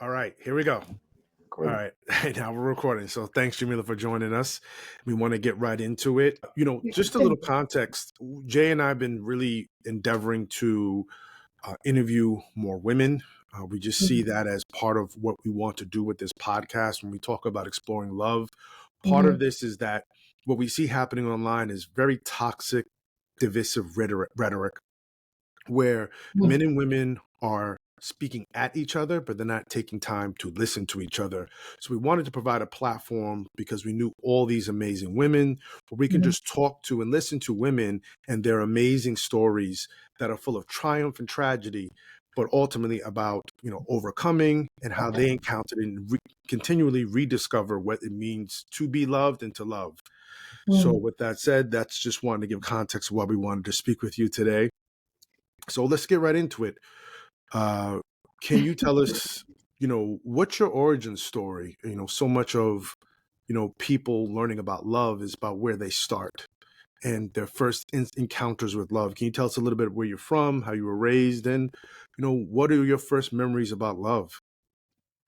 All right, here we go. All Great. right, now we're recording. So thanks, Jameela, for joining us. We want to get right into it. Just a little context. Jay and I have been really endeavoring to interview more women. We just see Mhm, that as part of what we want to do with this podcast when we talk about exploring love. Part mhm, of this is that what we see happening online is very toxic, divisive rhetoric where mhm, men and women are speaking at each other, but they're not taking time to listen to each other. So we wanted to provide a platform because we knew all these amazing women where we can mhm, just talk to and listen to women and their amazing stories that are full of triumph and tragedy, but ultimately about, overcoming and how they encountered and continually rediscover what it means to be loved and to love. So mhm. with that said, that's just wanted to give context of why we wanted to speak with you today. So let's get right into it. Uh, can you tell us, what's your origin story? So much of, people learning about love is about where they start and their first encounters with love. Can you tell us a little bit where you're from, how you were raised, and, what are your first memories about love?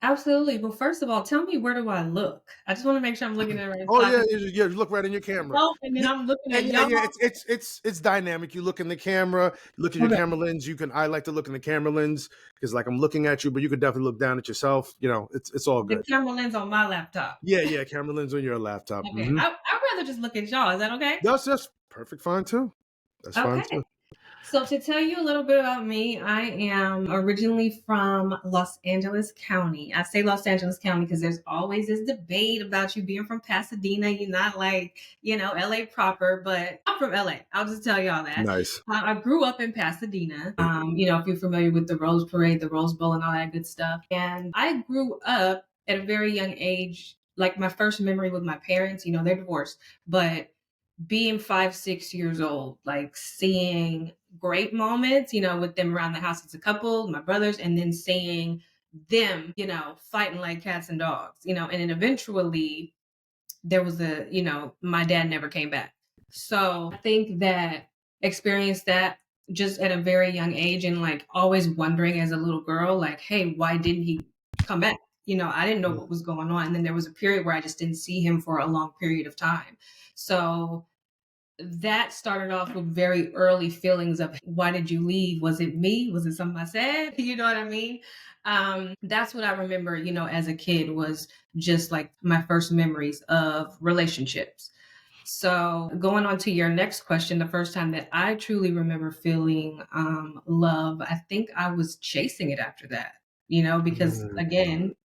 Absolutely. Well, first of all, tell me, where do I look? I just want to make sure I'm looking at the right Oh spot yeah, 'cause you look right in your camera. and then Yeah, I'm looking yeah, at yeah, y'all. yeah. It's dynamic. You look in the camera, look in your Okay. camera lens. I like to look in the camera lens because like I'm looking at you, but you could definitely look down at yourself. It's all The good. camera lens on my laptop. Yeah, yeah. Camera lens on your laptop. Okay. I'd rather just look at y'all. Is that okay? That's perfect. Fine too. That's fine Okay. too. So to tell you a little bit about me, I am originally from Los Angeles County. I say Los Angeles County because there's always this debate about you being from Pasadena. You're not like, LA proper, but I'm from LA. I'll just tell y'all that. Nice. I grew up in Pasadena. If you're familiar with the Rose Parade, the Rose Bowl, and all that good stuff. And I grew up at a very young age. Like my first memory with my parents, they're divorced, but being 5, 6 years old, like seeing great moments, with them around the house as a couple, my brothers, and then seeing them, fighting like cats and dogs, and then eventually there was my dad never came back. So I think that experienced that just at a very young age and like always wondering as a little girl, like, hey, why didn't he come back? I didn't know what was going on. And then there was a period where I just didn't see him for a long period of time. So that started off with very early feelings of why did you leave? Was it me? Was it something I said? You know what I mean? That's what I remember, as a kid was just like my first memories of relationships. So going on to your next question, the first time that I truly remember feeling love, I think I was chasing it after that, because Mm. again,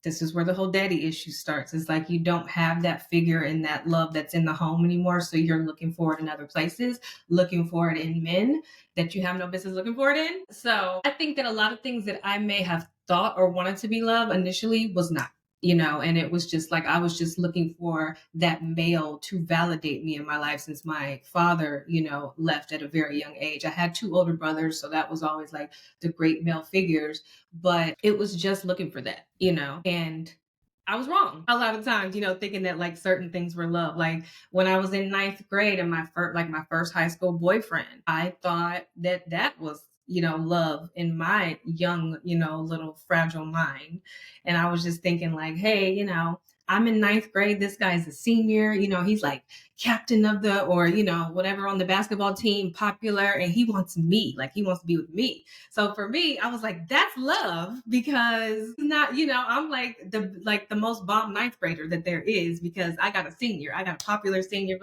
this is where the whole daddy issue starts. It's like you don't have that figure and that love that's in the home anymore. So you're looking for it in other places, looking for it in men that you have no business looking for it in. So I think that a lot of things that I may have thought or wanted to be love initially was not. And it was just like I was just looking for that male to validate me in my life since my father, left at a very young age. I had two older brothers, so that was always like the great male figures, but it was just looking for that, and I was wrong a lot of times, thinking that like certain things were love. Like when I was in ninth grade and my first high school boyfriend, I thought that was, love in my young, little fragile mind. And I was just thinking like, hey, I'm in ninth grade. This guy's a senior, he's like captain of or, whatever on the basketball team, popular, and he wants me, like he wants to be with me. So for me, I was like, that's love because not, I'm like the most bomb ninth grader that there is because I got a senior, I got a popular senior.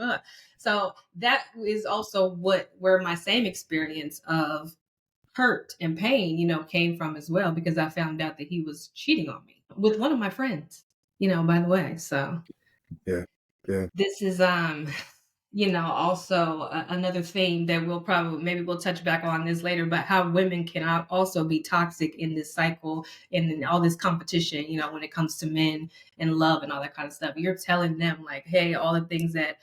So that is also where my same experience of hurt and pain, came from as well because I found out that he was cheating on me with one of my friends, by the way. So Yeah, yeah. this is also another thing that maybe we'll touch back on this later, but how women can also be toxic in this cycle and in all this competition, when it comes to men and love and all that kind of stuff. You're telling them like, hey, all the things that,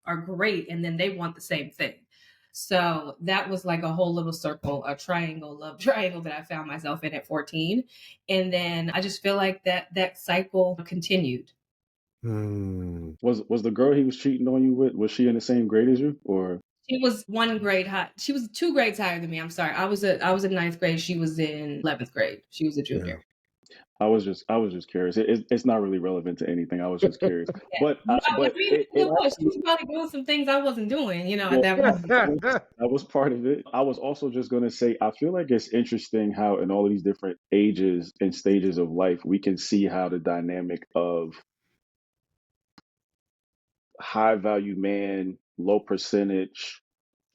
are great. And then they want the same thing. So that was like a whole little circle, a triangle, love triangle that I found myself in at 14. And then I just feel like that cycle continued. Mm. Was the girl he was cheating on you with, was she in the same grade as you? Or She was one grade high. She was 2 grades higher than me. I'm sorry. I was in ninth grade. She was in 11th grade. She was a Yeah. junior. I was just curious. It's not really relevant to anything. I was just curious. Yeah. No, I But mean, it it was. She actually, was probably doing some things I wasn't doing, at well, that moment. that was part of it. I was also just going to say, I feel like it's interesting how in all of these different ages and stages of life, we can see how the dynamic of high value man, low percentage,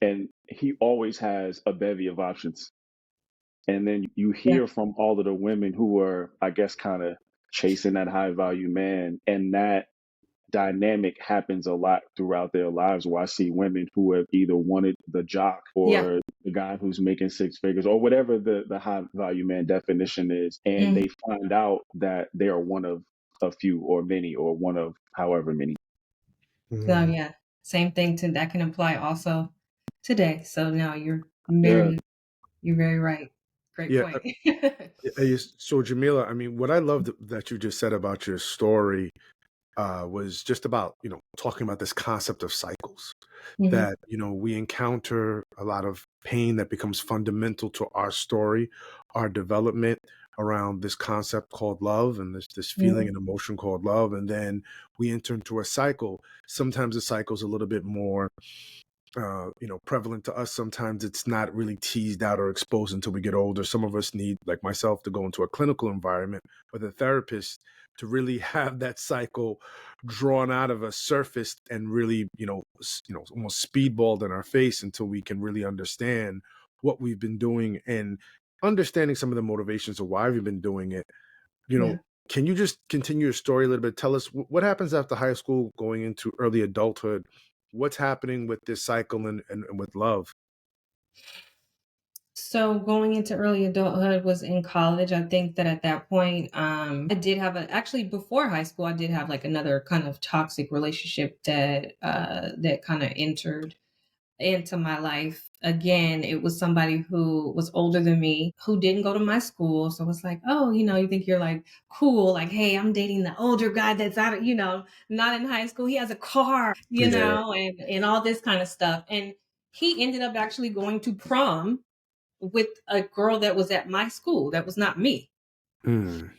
and he always has a bevy of options. And then you Yeah. hear from all of the women who are, I guess, kind of chasing that high value man, and that dynamic happens a lot throughout their lives, where I see women who have either wanted the jock Yeah. or the guy who's making six figures or whatever the high value man definition is, and Mhm. they find out that they are one of a few or many or one of however many. So Mm. yeah, same thing to that can apply also today. So no, Yeah, you're very right. Great Yeah. point. So Jamila, I mean, what I loved that you just said about your story was just about, talking about this concept of cycles Hmm. that, we encounter a lot of pain that becomes fundamental to our story, our development around this concept called love and this feeling Hmm. and emotion called love. And then we enter into a cycle. Sometimes the cycle's a little bit more prevalent to us. Sometimes it's not really teased out or exposed until we get older. Some of us need, like myself, to go into a clinical environment with a therapist to really have that cycle drawn out of us, surfaced, and really, almost speedballed in our face until we can really understand what we've been doing and understanding some of the motivations of why we've been doing it. You know, Yeah. can you just continue your story a little bit? Tell us what happens after high school, going into early adulthood. What's happening with this cycle and with love? So going into early adulthood was in college. I think that at that point, I did have actually before high school, I did have like another kind of toxic relationship that kind of entered into my life. Again, it was somebody who was older than me, who didn't go to my school. So it's like, oh, you think you're like cool, like, hey, I'm dating the older guy that's out of, not in high school. He has a car, Yeah. and all this kind of stuff. And he ended up actually going to prom with a girl that was at my school that was not me. Mm,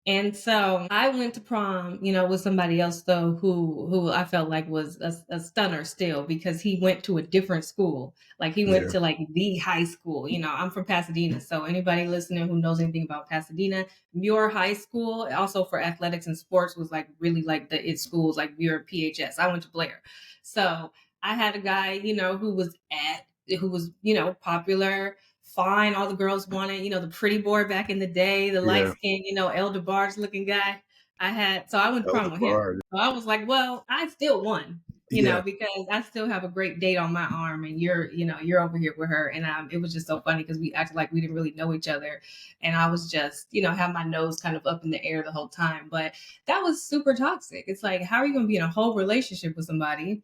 And so I went to prom, with somebody else though who I felt like was a stunner still because he went to a different school. Like he went yeah. to like the high school. I'm from Pasadena. So anybody listening who knows anything about Pasadena, Muir High School, also for athletics and sports was like really like the it schools like Muir PHS. I went to Blair. So I had a guy, who was, popular, fine. All the girls wanted, the pretty boy back in the day, the light Yeah. skin, El DeBarge looking guy. So I went prom Elder with him. Bard. So I was like, well, I still won, Yeah. because I still have a great date on my arm and you're over here with her. And it was just so funny because we acted like we didn't really know each other. And I was just, have my nose kind of up in the air the whole time. But that was super toxic. It's like, how are you going to be in a whole relationship with somebody?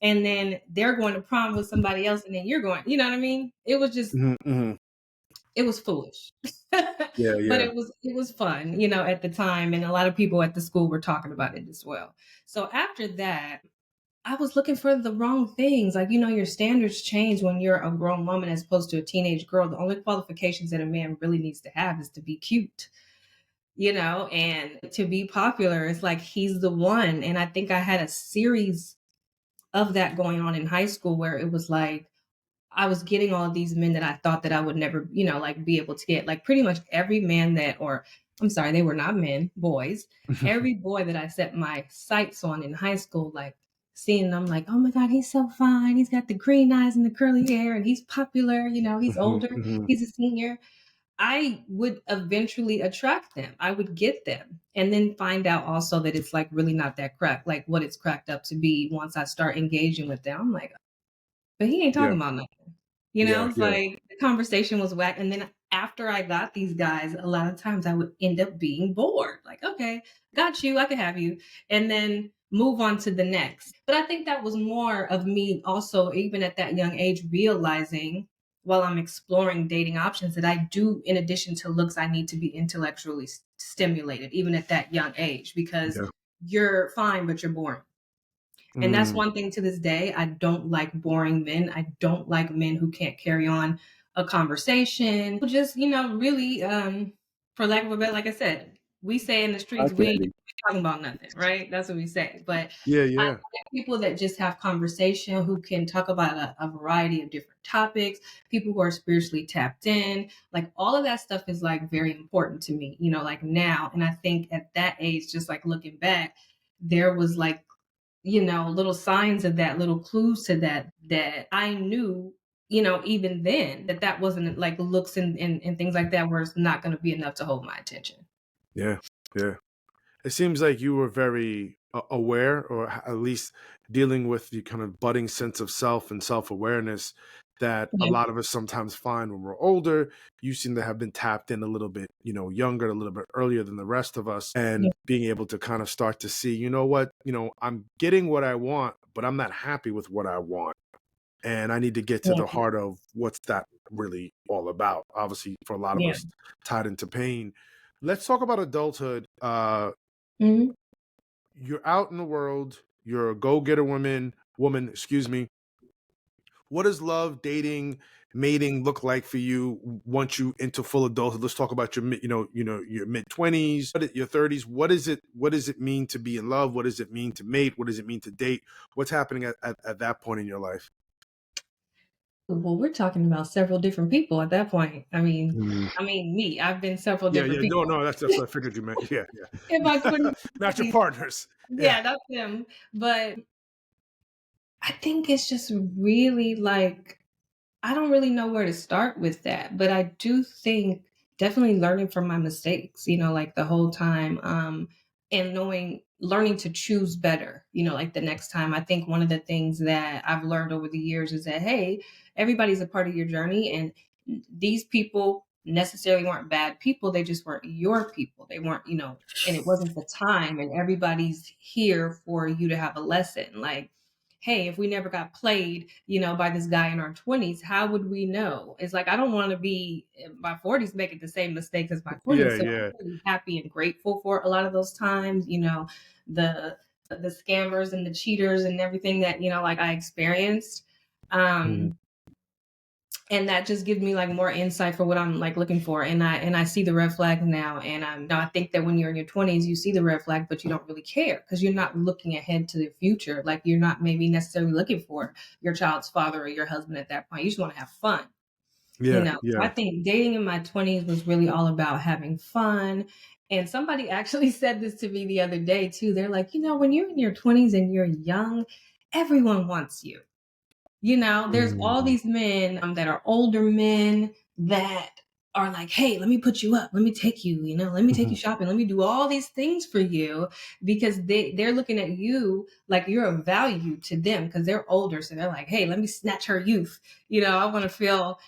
And then they're going to prom with somebody else, and then you're going, you know what I mean? It was just Hmm. Hmm. it was foolish. Yeah. But Yeah. it was fun, at the time, and a lot of people at the school were talking about it as well. So after that, I was looking for the wrong things. Like, your standards change when you're a grown woman as opposed to a teenage girl. The only qualifications that a man really needs to have is to be cute, and to be popular. It's like he's the one. And I think I had a series of that going on in high school where it was like I was getting all of these men that I thought that I would never, like be able to get. Like pretty much every man or I'm sorry, they were not men, boys. Every boy that I set my sights on in high school, like seeing them like, oh my God, he's so fine. He's got the green eyes and the curly hair and he's popular, he's Hmm. older, Hmm. he's a senior. I would eventually attract them. I would get them and then find out also that it's like really not that crack, like what it's cracked up to be once I start engaging with them. I'm like, but he ain't Yeah. talking about nothing. Yeah. It's Yeah. like the conversation was whack. And then after I got these guys, a lot of times I would end up being bored. Like, okay, got you, I could have you. And then move on to the next. But I think that was more of me also, even at that young age, realizing while I'm exploring dating options that I do, in addition to looks, I need to be intellectually stimulated, even at that young age, because Yeah. you're fine, but you're boring. And that's Mm, one thing to this day. I don't like boring men. I don't like men who can't carry on a conversation. Who just, really for lack of a better, like I said, we say in the I streets, we ain't candy. talking about nothing, right? That's what we say. But Yeah, I yeah, like people that just have conversation, who can talk about a variety of different topics, people who are spiritually tapped in. Like all of that stuff is like very important to me, like now. And I think at that age, just like looking back, there was like, little signs of that, little clues to that, that I knew, even then, that wasn't like looks and things like that, where it's not going to be enough to hold my attention. yeah, yeah. It seems like you were very aware, or at least dealing with the kind of budding sense of self and self awareness that a Yeah. lot of us sometimes find when we're older. You seem to have been tapped in a little bit, younger, a little bit earlier than the rest of us, Yeah. and being able to kind of start to see, I'm getting what I want, but I'm not happy with what I want. And I need to get to the Yeah. heart of what's that really all about. Obviously, for a lot of Yeah. us, tied into pain. Let's talk about adulthood. Mhm. You're out in the world, you're a go-getter woman, excuse me. What does love, dating, mating look like for you once you into full adulthood? Let's talk about your your mid-20s, your 30s. What does it mean to be in love? What does it mean to mate? What does it mean to date? What's happening at that point in your life? Well, we're talking about several different people at that point. I mean, Mm. me. I've been several Yeah, different yeah. No, people no, that's what I figured you meant. Yeah, in my yeah. 20s. Not your partners. Yeah. Yeah, that's them. But I think it's just really like I don't really know where to start with that, but I do think definitely learning from my mistakes, like the whole time, and learning to choose better, like the next time. I think one of the things that I've learned over the years is that, hey, everybody's a part of your journey, and these people necessarily weren't bad people. They just weren't your people. They weren't, and it wasn't the time, and everybody's here for you to have a lesson. Like, hey, if we never got played, by this guy in our 20s, how would we know? It's like I don't want to be in my 40s making the same mistakes as my Yeah, 20s. So yeah. I'm really happy and grateful for a lot of those times, the scammers and the cheaters and everything that, like I experienced. Mhm. Um, and that just gives me like more insight for what I'm like looking for, and I see the red flags now, and I think that when you're in your 20s you see the red flag, but you don't really care because you're not looking ahead to the future. Like you're not maybe necessarily looking for your child's father or your husband at that point. You just want to have fun. Yeah, So I yeah. think dating in my 20s was really all about having fun. And somebody actually said this to me the other day too. They're like, when you're in your 20s and you're young, everyone wants you. There's all Mm. these men that are older men that are like, hey, let me put you up. Let me take you, let me take you Mhm. shopping. Let me do all these things for you because they're looking at you like you're of value to them because they're older. So they're like, hey, let me snatch her youth. I want to feel,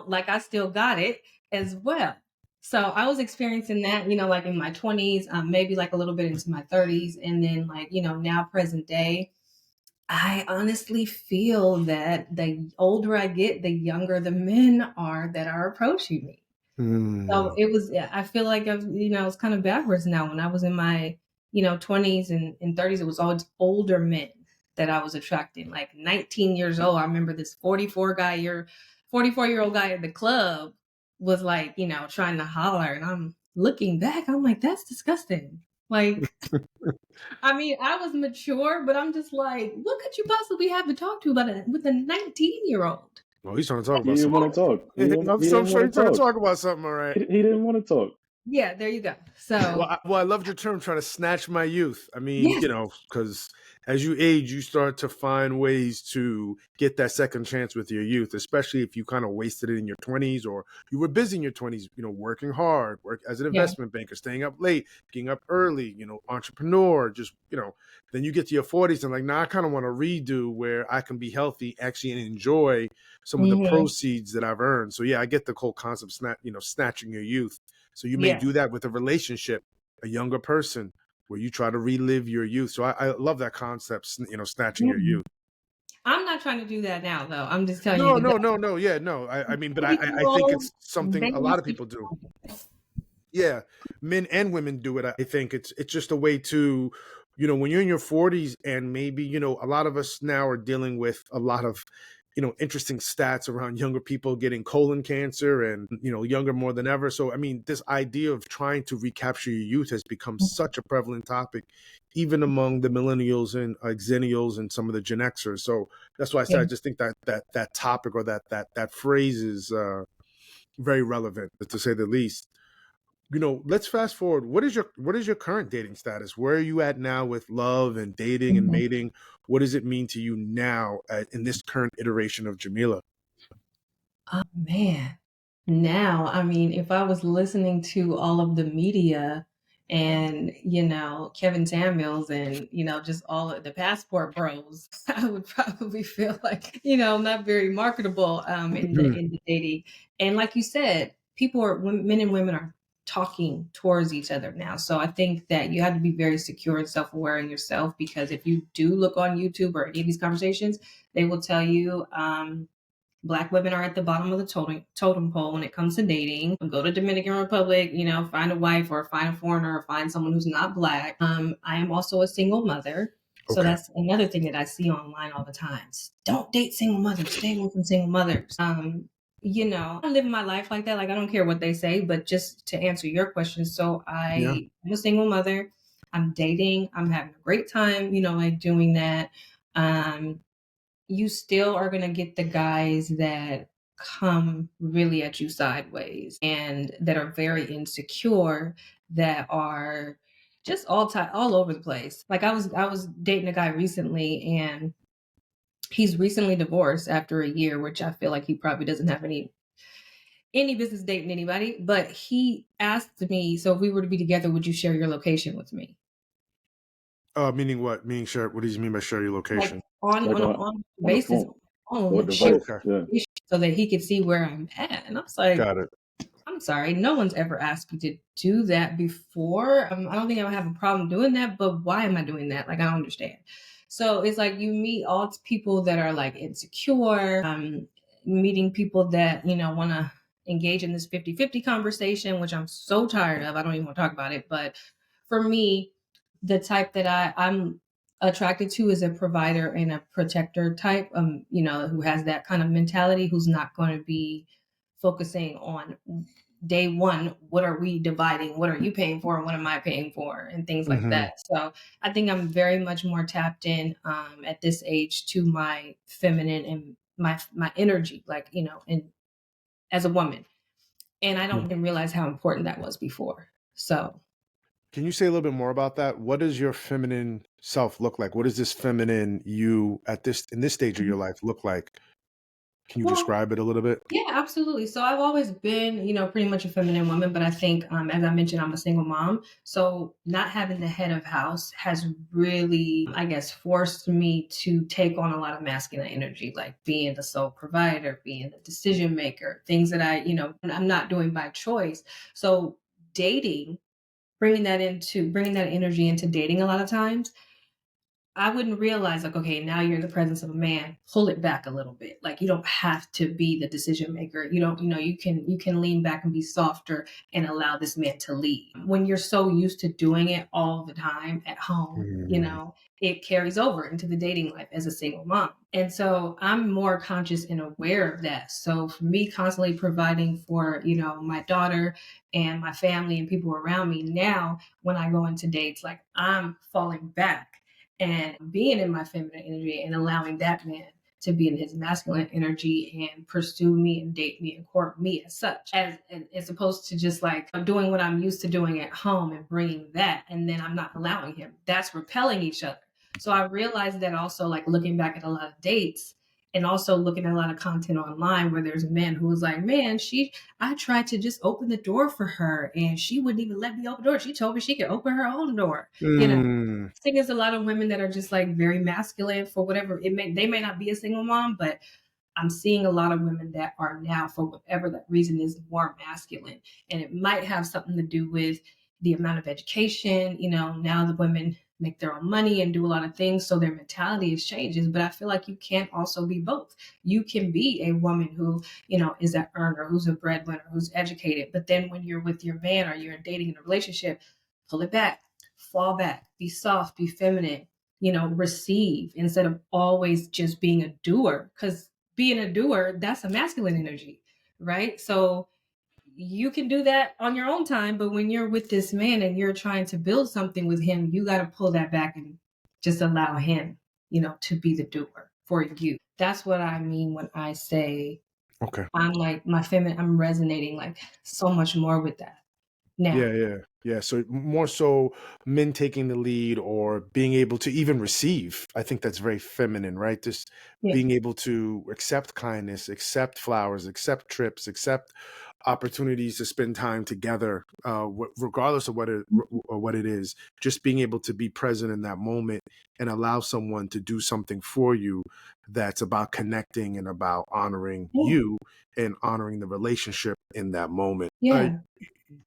like I still got it as well. So I was experiencing that, like in my 20s, maybe like a little bit into my 30s. And then like, now present day, I honestly feel that the older I get, the younger the men are that are approaching me. So Mm. it was, yeah, I feel like it's kind of backwards now. When I was in my, 20s and 30s, it was all older men that I was attracting. Like 19 years old, I remember this 44-year-old guy at the club was like, trying to holler. And I'm looking back, I'm like, that's disgusting. Like, I mean, I was mature, but I'm just like, what could you possibly have to talk to about it with a 19-year-old? Well, he's trying to talk He about didn't something. want to talk. I'm He so I'm didn't sure want he's to trying to talk. talk about something, all right. He didn't want to talk. Yeah, there you go. Well, So, I loved your term, trying to snatch my youth. I mean, yes. because as you age, you start to find ways to get that second chance with your youth, especially if you kind of wasted it in your 20s, or you were busy in your 20s, working hard, work as an Yeah. investment banker, staying up late, getting up early, entrepreneur, just, then you get to your 40s and like, nah, I kind of want to redo where I can be healthy actually and enjoy some of the Mhm. proceeds that I've earned. So yeah, I get the whole concept, snatching your youth. So you may Yeah. do that with a relationship, a younger person, where you try to relive your youth. So I love that concept, snatching your Mhm. youth. I'm not trying to do that now, though. I'm just telling you No, the no, no, no. Yeah, no. I mean, but I think 40-year-old, it's something they a want lot of you. people do. Yeah, men and women do it. I think it's just a way to, when you're in your 40s and maybe, a lot of us now are dealing with a lot of interesting stats around younger people getting colon cancer and, younger more than ever. So, I mean, this idea of trying to recapture your youth has become such a prevalent topic, even among the millennials and Xennials and some of the Gen Xers. So that's why I said, I just think that topic or that phrase is very relevant, to say the least. Let's fast forward. What is your current dating status? Where are you at now with love and dating and Mhm. mating? What does it mean to you now in this current iteration of Jameela? Oh man. Now, I mean, if I was listening to all of the media and, Kevin Samuels and, just all of the passport bros, I would probably feel like, not very marketable in the dating. And like you said, men and women are talking towards each other now. So I think that you have to be very secure and self-aware in yourself, because if you do look on YouTube or any of these conversations, they will tell you Black women are at the bottom of the totem pole when it comes to dating. Go to Dominican Republic, find a wife or find a foreigner or find someone who's not Black. I am also a single mother. So Okay. that's another thing that I see online all the time. Don't date single mothers. Stay away from single mothers. I'm living my life like that. Like, I don't care what they say, but just to answer your question. So Yeah. I'm a single mother. I'm dating. I'm having a great time, like doing that. Um, you still are going to get the guys that come really at you sideways and that are very insecure, that are just all over the place. Like, I was dating a guy recently, and he's recently divorced after a year, which I feel like he probably doesn't have any business dating anybody. But he asked me, so if we were to be together, would you share your location with me? Meaning what? Meaning share? What do you mean by share your Like, location? on Like an on on on a basis, phone or on share Oh, device. okay. Yeah. so that he could see where I'm at. And I was like, Got it. I'm sorry, no one's ever asked me to do that before. I don't think I would have a problem doing that, but why am I doing that? Like, I don't understand. So it's like you meet all these people that are like insecure, meeting people that, want to engage in this 50-50 conversation, which I'm so tired of. I don't even want to talk about it. But for me, the type that I'm attracted to is a provider and a protector type, who has that kind of mentality, who's not going to be focusing on day one, what are we dividing? What are you paying for? And what am I paying for? And things like Hmm. that. So I think I'm very much more tapped in at this age to my feminine and my energy, like, and as a woman. And I don't even realize how important that was before. So Can you say a little bit more about that? What does your feminine self look like? What does this feminine you at this in this stage of your life look like? Can you well, describe it a little bit? yeah, absolutely. So I've always been, pretty much a feminine woman, but I think, as I mentioned, I'm a single mom. So not having the head of house has really, I guess, forced me to take on a lot of masculine energy, like being the sole provider, being the decision maker, things that I'm not doing by choice. So dating, bringing that energy into dating a lot of times, I wouldn't realize, like, okay, now you're in the presence of a man, pull it back a little bit. Like, you don't have to be the decision maker. You don't, you can lean back and be softer and allow this man to lead. When you're so used to doing it all the time at home, Mm. it carries over into the dating life as a single mom. And so I'm more conscious and aware of that. So for me, constantly providing for, my daughter and my family and people around me, now when I go into dates, like, I'm falling back and being in my feminine energy and allowing that man to be in his masculine energy and pursue me and date me and court me as such, as opposed to just like doing what I'm used to doing at home and bringing that, and then I'm not allowing him. That's repelling each other. So I realized that also, like, looking back at a lot of dates and also looking at a lot of content online where there's men who was like, man, I tried to just open the door for her and she wouldn't even let me open the door. She told me she could open her own door. Mm. I think there's a lot of women that are just like very masculine for whatever they may not be a single mom, but I'm seeing a lot of women that are now, for whatever that reason is, more masculine. And it might have something to do with the amount of education. Now the women make their own money and do a lot of things. So their mentality is changes. But I feel like you can't also be both. You can be a woman who, is an earner, who's a breadwinner, who's educated. But then when you're with your man or you're dating in a relationship, pull it back, fall back, be soft, be feminine, receive instead of always just being a doer. Because being a doer, that's a masculine energy, right? So you can do that on your own time, but when you're with this man and you're trying to build something with him, you got to pull that back and just allow him, to be the doer for you. That's what I mean when I say Okay. I'm like I'm resonating like so much more with that now. Yeah. So more so men taking the lead or being able to even receive. I think that's very feminine, right? Just Yeah. being able to accept kindness, accept flowers, accept trips, accept opportunities to spend time together, regardless of what it is. Just being able to be present in that moment and allow someone to do something for you that's about connecting and about honoring Yeah. you and honoring the relationship in that moment. Yeah.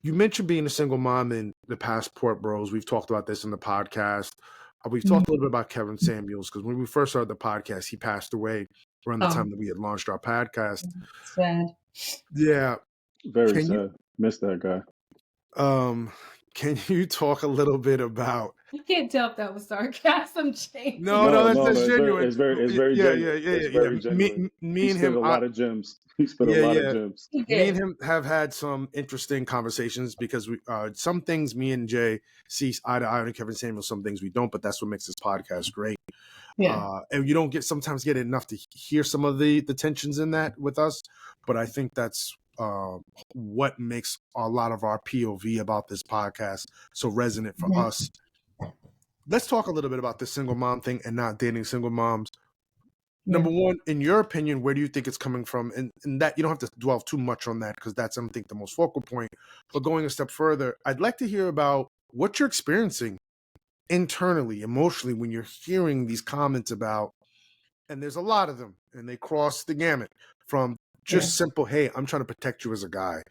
You mentioned being a single mom in the Passport Bros. We've talked about this in the podcast. We've Mhm. talked a little bit about Kevin Samuels because when we first started the podcast, he passed away around the Oh, time that we had launched our podcast. sad. Yeah. Very Can you sad. Miss that guy. um can you talk a little bit about I can't tell if that was sarcasm, James. no, No, no, that's no. genuine. It's very Yeah, genuine. It's yeah. very Me, genuine. He me and spit him, a lot of gems. He spit a yeah, lot of yeah. gems. He Me and did. him have had some interesting conversations because we some things me and Jay see eye to eye on Kevin Samuels, some things we don't, but that's what makes this podcast great. Yeah. And you don't sometimes get enough to hear some of the tensions in that with us, but I think that's what makes a lot of our POV about this podcast so resonant for Mhm. us. Let's talk a little bit about the single mom thing and not dating single moms. Yeah. Number one, in your opinion, where do you think it's coming from? And that you don't have to dwell too much on that because that's, I think, the most focal point. But going a step further, I'd like to hear about what you're experiencing internally, emotionally, when you're hearing these comments about, and there's a lot of them, and they cross the gamut from Yeah. just simple, hey, I'm trying to protect you as a guy.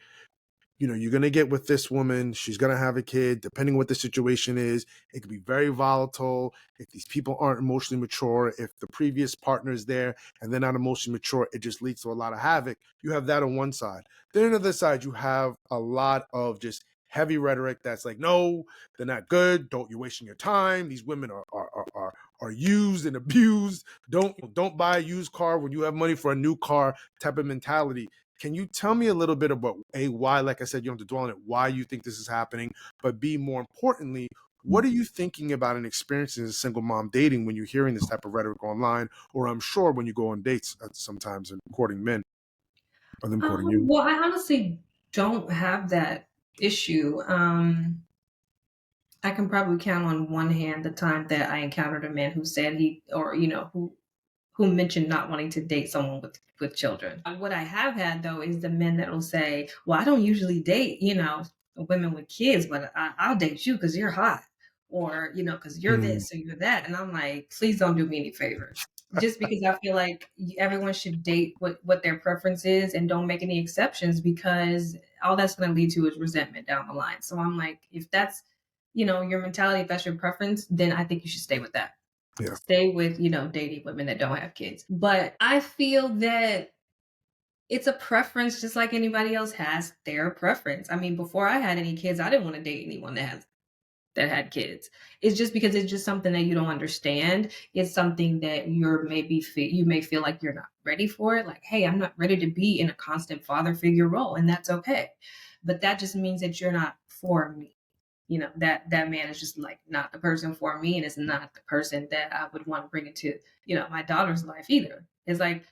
You're going to get with this woman. She's going to have a kid. Depending what the situation is, it could be very volatile. If these people aren't emotionally mature, if the previous partner is there and they're not emotionally mature, it just leads to a lot of havoc. You have that on one side. Then on the other side, you have a lot of just heavy rhetoric that's like, no, they're not good. You're wasting your time. These women are used and abused. Don't buy a used car when you have money for a new car type of mentality. Can you tell me a little bit about why, like I said, you don't have to dwell on it, why you think this is happening, but B, more importantly, what are you thinking about and experiencing as a single mom dating when you're hearing this type of rhetoric online, or I'm sure when you go on dates sometimes and courting men, or them courting you? Well, I honestly don't have that issue. I can probably count on one hand the time that I encountered a man who said who mentioned not wanting to date someone with children. What I have had though is the men that will say, "Well, I don't usually date, women with kids, but I'll date you because you're hot, or because you're Mm, this or you're that." And I'm like, please don't do me any favors. Just because I feel like everyone should date what their preference is and don't make any exceptions because all that's going to lead to is resentment down the line. So I'm like, if that's your mentality, if that's your preference, then I think you should stay with that. yeah. Stay with, dating women that don't have kids. But I feel that it's a preference just like anybody else has their preference. I mean, before I had any kids, I didn't want to date anyone that had kids. It's just because it's just something that you don't understand. It's something that you may feel like you're not ready for it. Like, hey, I'm not ready to be in a constant father figure role, and that's okay. But that just means that you're not for me. That man is just like not the person for me, and it's not the person that I would want to bring into my daughter's life either. It's like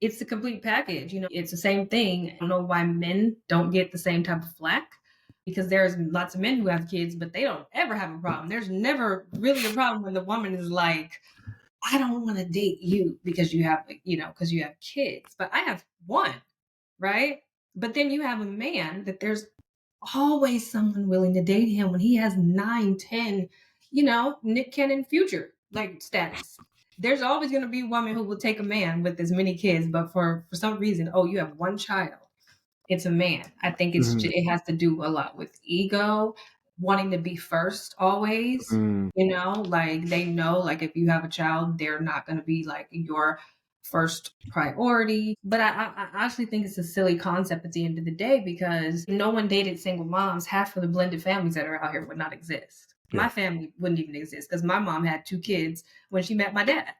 it's a complete package. It's the same thing. I don't know why men don't get the same type of flack because there's lots of men who have kids, but they don't ever have a problem. There's never really a problem when the woman is like, I don't want to date you because because you have kids, but I have one, right? But then you have a man that there's always someone willing to date him when he has 9, 10, Nick Cannon future like status. There's always going to be a woman who will take a man with as many kids, but for some reason, oh, you have one child. It's a man. I think Mhm. it has to do a lot with ego, wanting to be first always. Mm, Like they know, like if you have a child, they're not going to be like your first priority. But I actually think it's a silly concept at the end of the day because no one dated single moms. Half of the blended families that are out here would not exist. yeah. My family wouldn't even exist because my mom had 2 kids when she met my dad.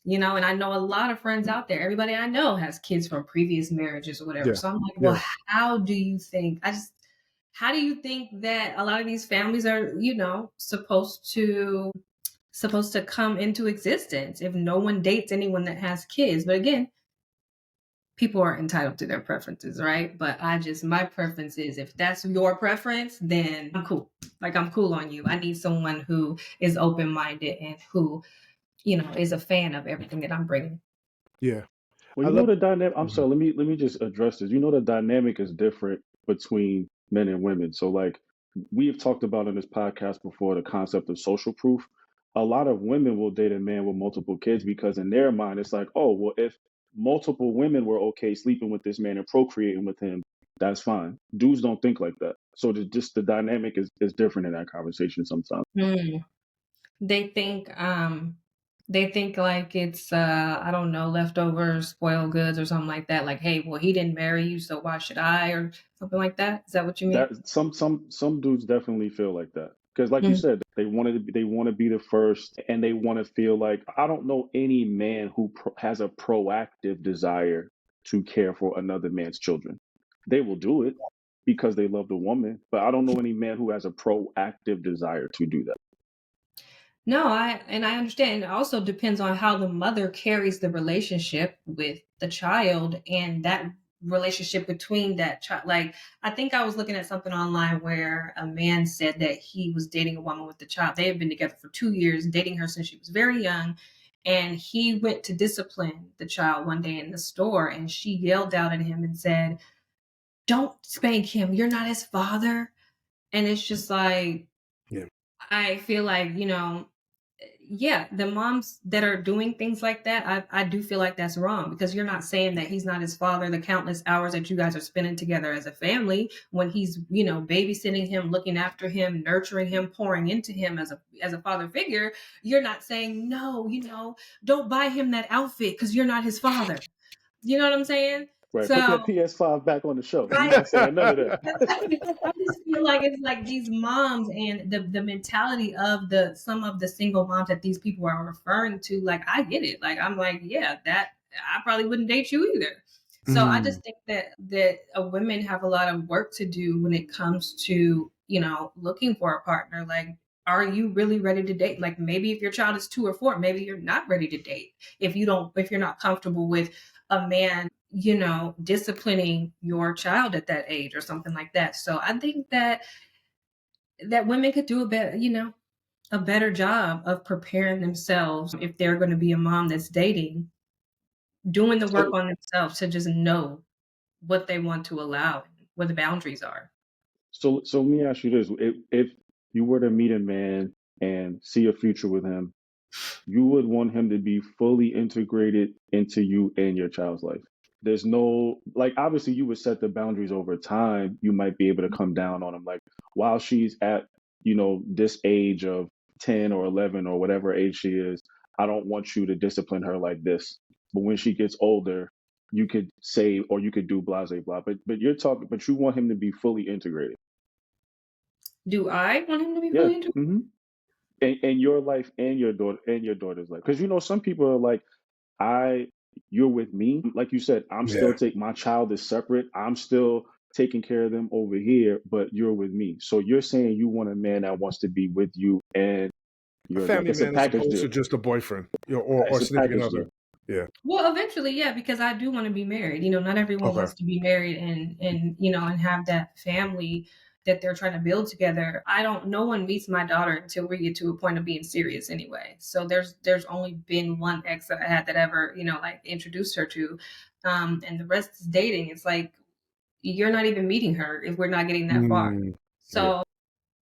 And I know a lot of friends out there. Everybody I know has kids from previous marriages or whatever. Yeah. So I'm like, Yeah. well, how do you think that a lot of these families are, supposed to come into existence if no one dates anyone that has kids? But again, people are entitled to their preferences, right? But my preference is, if that's your preference, then I'm cool. Like, I'm cool on you. I need someone who is open-minded and who, is a fan of everything that I'm bringing. Yeah. Well, I you know love. the dynamic. I'm Mhm. sorry. Let me just address this. You know the dynamic is different between men and women. So like we have talked about in this podcast before, the concept of social proof. A lot of women will date a man with multiple kids because in their mind it's like, oh well, if multiple women were okay sleeping with this man and procreating with him, that's fine. Dudes don't think like that. So just the dynamic is different in that conversation sometimes. Mm. They think like it's I don't know, leftovers, spoiled goods or something like that. Like, hey, well, he didn't marry you, so why should I? Or something like that. Is that what you mean? That some dudes definitely feel like that because, like you Mhm. said, they want to be the first, and they want to feel like I don't know any man who has a proactive desire to care for another man's children. They will do it because they love the woman, but I don't know any man who has a proactive desire to do that. No, I understand. It also depends on how the mother carries the relationship with the child, and that relationship between that child. Like, I think I was looking at something online where a man said that he was dating a woman with the child. They had been together for 2 years, dating her since she was very young. And he went to discipline the child one day in the store, and she yelled out at him and said, "Don't spank him. You're not his father." And it's just like, Yeah. I feel like, yeah, the moms that are doing things like that, I do feel like that's wrong, because you're not saying that he's not his father. The countless hours that you guys are spending together as a family, when he's, babysitting him, looking after him, nurturing him, pouring into him as a father figure, you're not saying, no, don't buy him that outfit because you're not his father. You know what I'm saying? Right? Put that So, PS5 back on the shelf. You're right. not saying none of that. Because I just feel like it's like these moms and the mentality of the some of the single moms that these people are referring to. Like, I get it. Like, I'm like, yeah, that I probably wouldn't date you either. So I Mm. just think that women have a lot of work to do when it comes to, looking for a partner. Like, are you really ready to date? Like, maybe if your child is 2 or 4, maybe you're not ready to date. If you're not comfortable with a man, disciplining your child at that age or something like that. So I think that women could do a better job of preparing themselves if they're going to be a mom that's dating, doing the work So on themselves to just know what they want to allow, where the boundaries are. so let me ask you this: if you were to meet a man and see a future with him, you would want him to be fully integrated into you and your child's life. There's no, like, obviously you would set the boundaries over time. You might be able to come down on him, like, while she's at, this age of 10 or 11 or whatever age she is, I don't want you to discipline her like this. But when she gets older, you could say, or you could do blah, blah, blah. But you want him to be fully integrated. Do I want him to be Yeah. fully interested? And your life and your daughter's life. Because some people are like, I you're with me. Like you said, I'm Yeah. still take my child is separate. I'm still taking care of them over here, but you're with me. So you're saying you want a man that wants to be with you and A your daughter. family It's a man as package opposed deal. to just a boyfriend, or It's a significant package other. deal. Yeah. Well, eventually, yeah, because I do want to be married. Not everyone Okay. wants to be married and have that family that they're trying to build together. I don't No one meets my daughter until we get to a point of being serious anyway. So there's only been one ex that I had that ever, like, introduced her to. And the rest is dating. It's like, you're not even meeting her if we're not getting that far. Mm. Yeah. So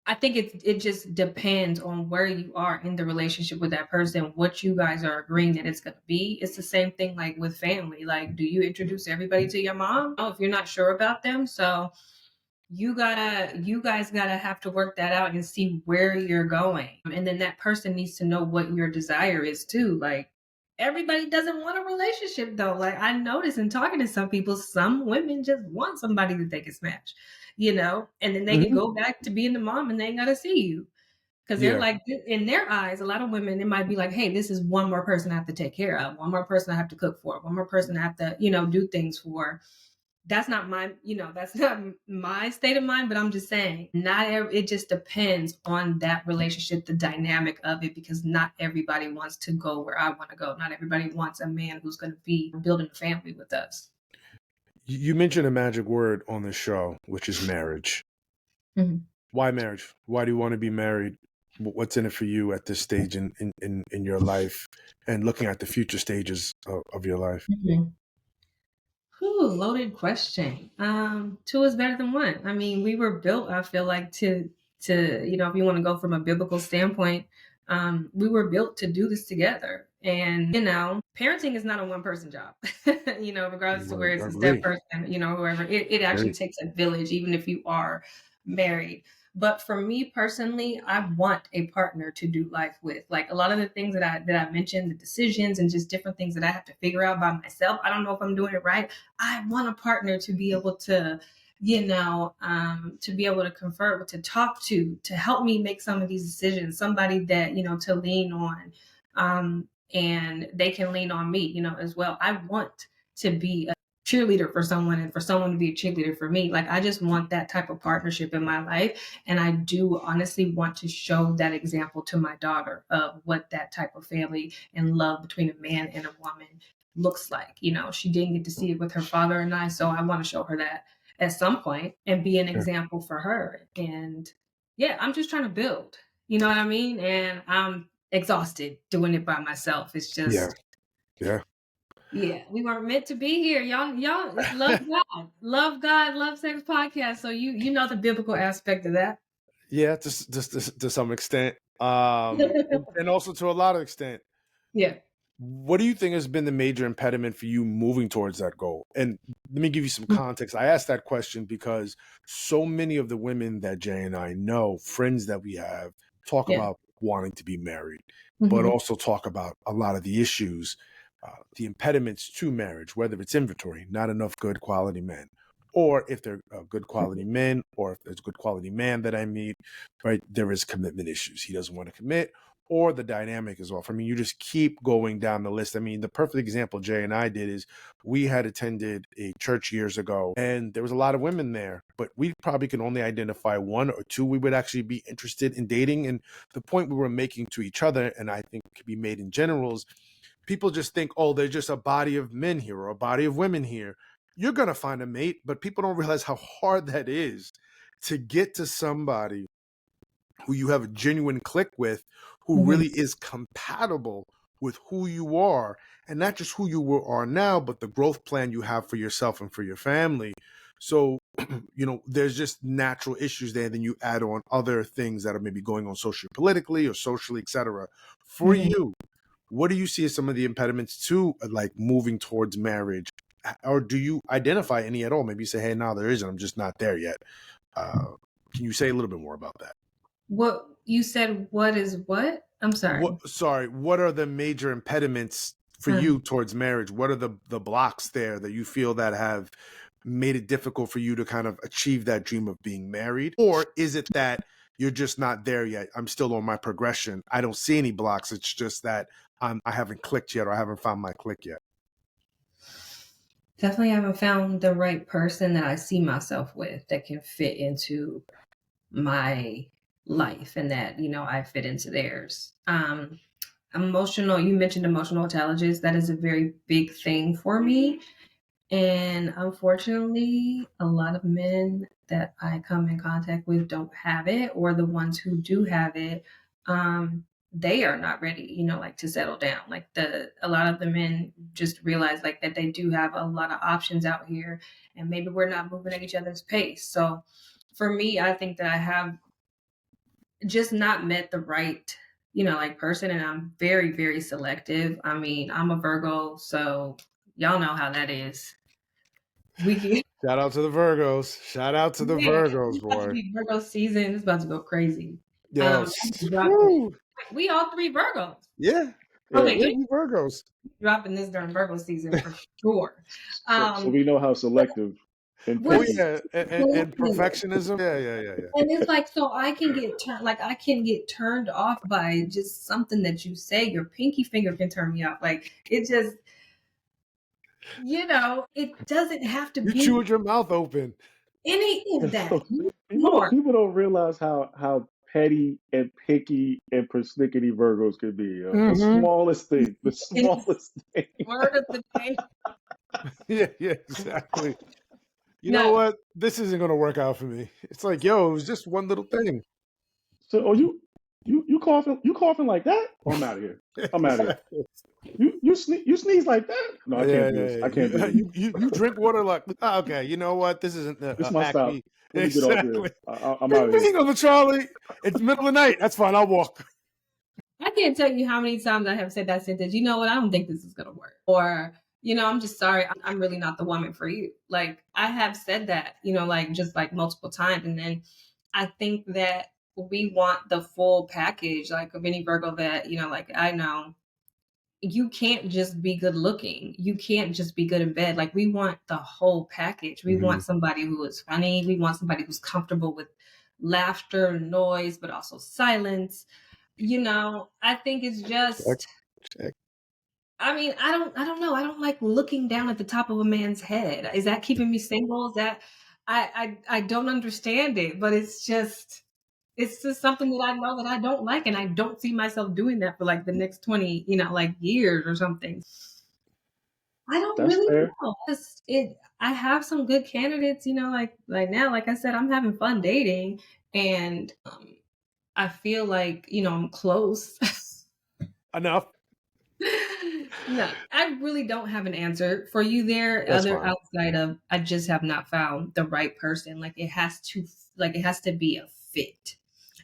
I think it just depends on where you are in the relationship with that person, what you guys are agreeing that it's gonna be. It's the same thing like with family. Like, do you introduce everybody to your mom? Oh, if you're not sure about them. So you guys gotta have to work that out and see where you're going. And then that person needs to know what your desire is too. Like, everybody doesn't want a relationship though. Like, I notice in talking to some people, some women just want somebody that they can smash, and then they can Mhm. go back to being the mom and they ain't gotta see you. Because they're Yeah. like, in their eyes, a lot of women, it might be like, hey, this is one more person I have to take care of, one more person I have to cook for, one more person I have to, do things for. That's not my, that's not my state of mind, but I'm just saying, it just depends on that relationship, the dynamic of it, because not everybody wants to go where I want to go. Not everybody wants a man who's going to be building a family with us. You mentioned a magic word on the show, which is marriage. Mhm. Why marriage? Why do you want to be married? What's in it for you at this stage in your life, and looking at the future stages of your life? Mhm. Whew, loaded question. Two is better than one. I mean, we were built, I feel like, to if you want to go from a biblical standpoint, we were built to do this together. And parenting is not a one person job. Regardless to where it's a step Agree. person, whoever. It actually Agree. takes a village, even if you are married. But for me personally, I want a partner to do life with. Like a lot of the things that I mentioned, the decisions and just different things that I have to figure out by myself. I don't know if I'm doing it right. I want a partner to be able to, to be able to confer with, to talk to help me make some of these decisions. Somebody that to lean on, and they can lean on me, as well. I want to be a cheerleader for someone and for someone to be a cheerleader for me. Like I just want that type of partnership in my life. And I do honestly want to show that example to my daughter of what that type of family and love between a man and a woman looks like. She didn't get to see it with her father and I, so I want to show her that at some point and be an Yeah. example for her. And yeah, I'm just trying to build. You know what I mean? And I'm exhausted doing it by myself. It's Yeah. just Yeah. yeah, we weren't meant to be here. Y'all, it's love God, love sex podcast. So you know the biblical aspect of that. Yeah, to some extent, and also to a lot of extent. Yeah. What do you think has been the major impediment for you moving towards that goal? And let me give you some context. I asked that question because so many of the women that Jay and I know, friends that we have, talk Yeah. about wanting to be married, but Mhm. also talk about a lot of the issues, the impediments to marriage, whether it's inventory, not enough good quality men, or if they're good quality men, or if there's a good quality man that I meet, right, there is commitment issues. He doesn't want to commit, or the dynamic is off. I mean, you just keep going down the list. I mean, the perfect example Jay and I did is we had attended a church years ago, and there was a lot of women there, but we probably can only identify one or two we would actually be interested in dating. And the point we were making to each other, and I think could be made in general, is people just think, oh, there's just a body of men here or a body of women here. You're going to find a mate, but people don't realize how hard that is to get to somebody who you have a genuine click with, who Mhm. really is compatible with who you are, and not just who you are now, but the growth plan you have for yourself and for your family. So, there's just natural issues there. Then you add on other things that are maybe going on socially, politically, or socially, etc. For Mhm. you, what do you see as some of the impediments to like moving towards marriage? Or do you identify any at all? Maybe you say, hey, no, there isn't. I'm just not there yet. Can you say a little bit more about that? What you said? What is what? I'm sorry. What are the major impediments for Uh, you towards marriage? What are the blocks there that you feel that have made it difficult for you to kind of achieve that dream of being married? Or is it that you're just not there yet? I'm still on my progression. I don't see any blocks. It's just that I haven't clicked yet, or I haven't found my click yet. Definitely haven't found the right person that I see myself with that can fit into my life and that I fit into theirs. Emotional, you mentioned emotional intelligence. That is a very big thing for me. And unfortunately, a lot of men that I come in contact with don't have it, or the ones who do have it, they are not ready, like to settle down. Like a lot of the men just realize like that they do have a lot of options out here, and maybe we're not moving at each other's pace. So for me, I think that I have just not met the right, like person, and I'm very, very selective. I mean, I'm a Virgo, so y'all know how that is. We can, Shout out to the Virgos. Shout out to the yeah, Virgos, it's about to boy. be Virgo season. It's about to go crazy. Yo, I just dropped it. woo. We all three Virgos. Yeah, Yeah. Okay, yeah, you we Virgos. dropping this during Virgo season for sure. So Um, we know how selective. and We're Oh picky. yeah, and similar. perfectionism. Yeah. And it's like, so I can get turned off by just something that you say. Your pinky finger can turn me off. Like it just, it doesn't have to You be chewed your mouth open. any of that. People More. don't realize how petty and picky and persnickety Virgos could be. Yo. The Hmm. smallest thing, the And smallest thing. word of the day. Yeah, exactly. You know No, what? This isn't gonna work out for me. It's like, yo, it was just one little thing. So, oh, you coughing like that? Oh, I'm out of here. I'm out of here. Exactly. You sneeze like that? No, I can't do this. Yeah. I can't do this. You drink water like, "Ah, okay. You know what? This isn't This is my stop. Acme." Let me get off here. Exactly. I'm out Bing of here. bing, Uncle Charlie. It's middle of the night. That's fine. I'll walk. I can't tell you how many times I have said that sentence. You know what? I don't think this is gonna work. Or, I'm just sorry. I'm really not the woman for you. Like I have said that, like just like multiple times. And then I think that we want the full package, like of any Virgo that, like I know you can't just be good looking. You can't just be good in bed. Like we want the whole package. We Hmm. want somebody who is funny. We want somebody who's comfortable with laughter, noise, but also silence. I think it's Check, just check. I don't know. I don't like looking down at the top of a man's head. Is that keeping me single? Is that I don't understand it, but it's just something that I know that I don't like, and I don't see myself doing that for like the next 20, like years or something. I don't That's really fair. know. I have some good candidates, like now, like I said, I'm having fun dating, and I feel like, I'm close. Enough. No, I really don't have an answer for you there, That's other fine. outside of I just have not found the right person. Like it has to be a fit.